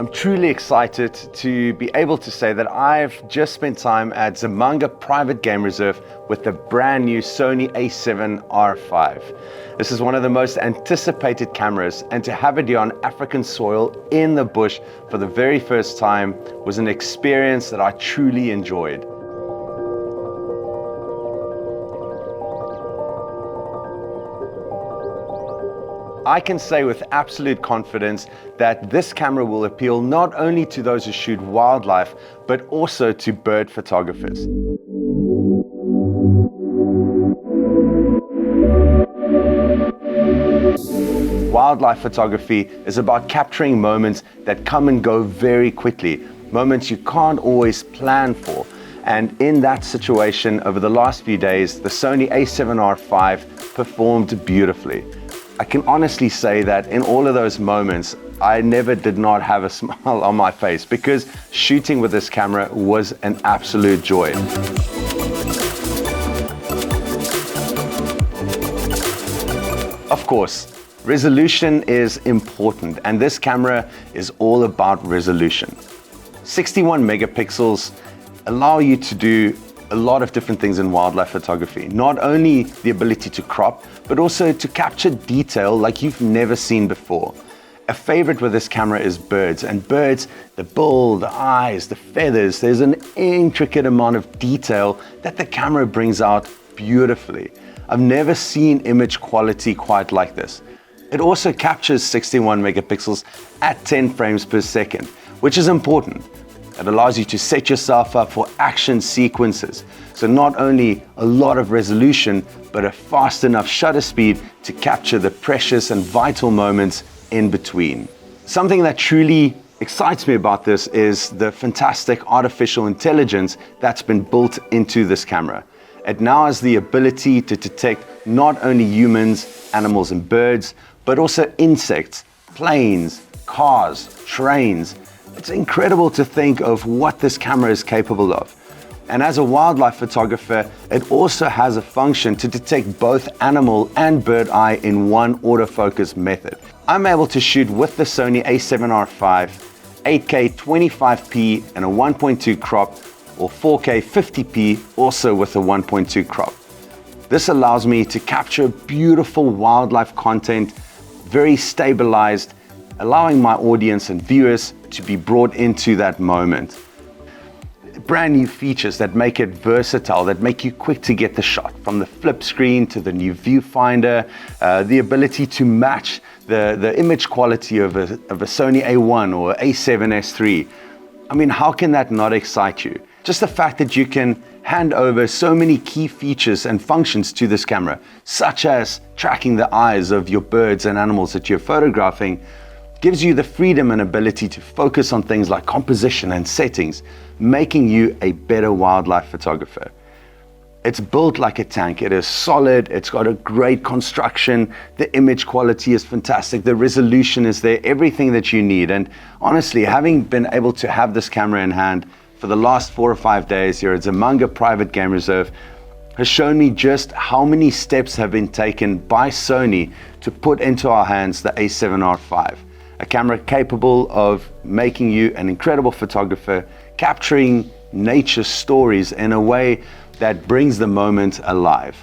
I'm truly excited to be able to say that I've just spent time at Zimanga Private Game Reserve with the brand new Sony A7R5. This is one of the most anticipated cameras, and to have it here on African soil in the bush for the very first time was an experience that I truly enjoyed. I can say with absolute confidence that this camera will appeal not only to those who shoot wildlife, but also to bird photographers. Wildlife photography is about capturing moments that come and go very quickly, moments you can't always plan for. And in that situation, over the last few days, the Sony A7R5 performed beautifully. I can honestly say that in all of those moments, I never did not have a smile on my face because shooting with this camera was an absolute joy. Of course, resolution is important, and this camera is all about resolution. 61 megapixels allow you to do a lot of different things in wildlife photography. Not only the ability to crop, but also to capture detail like you've never seen before. A favorite with this camera is birds, and birds, the bill, the eyes, the feathers, there's an intricate amount of detail that the camera brings out beautifully. I've never seen image quality quite like this. It also captures 61 megapixels at 10 frames per second, which is important. It allows you to set yourself up for action sequences. So not only a lot of resolution, but a fast enough shutter speed to capture the precious and vital moments in between. Something that truly excites me about this is the fantastic artificial intelligence that's been built into this camera. It now has the ability to detect not only humans, animals and birds, but also insects, planes, cars, trains. It's incredible to think of what this camera is capable of. And as a wildlife photographer, it also has a function to detect both animal and bird eye in one autofocus method. I'm able to shoot with the Sony A7R5, 8K 25p and a 1.2 crop, or 4K 50p also with a 1.2 crop. This allows me to capture beautiful wildlife content, very stabilized, allowing my audience and viewers to be brought into that moment. Brand new features that make it versatile, that make you quick to get the shot, from the flip screen to the new viewfinder, the ability to match the image quality of a Sony A1 or A7S III. I mean, how can that not excite you? Just the fact that you can hand over so many key features and functions to this camera, such as tracking the eyes of your birds and animals that you're photographing, gives you the freedom and ability to focus on things like composition and settings, making you a better wildlife photographer. It's built like a tank. It is solid, it's got a great construction, the image quality is fantastic, the resolution is there, everything that you need. And honestly, having been able to have this camera in hand for the last 4 or 5 days here at Zimanga Private Game Reserve has shown me just how many steps have been taken by Sony to put into our hands the A7R5. A camera capable of making you an incredible photographer, capturing nature stories in a way that brings the moment alive.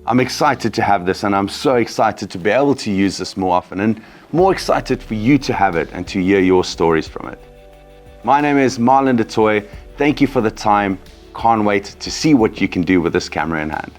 I'm excited to have this, and I'm so excited to be able to use this more often, and more excited for you to have it and to hear your stories from it. My name is Marlon du Toit. Thank you for the time. Can't wait to see what you can do with this camera in hand.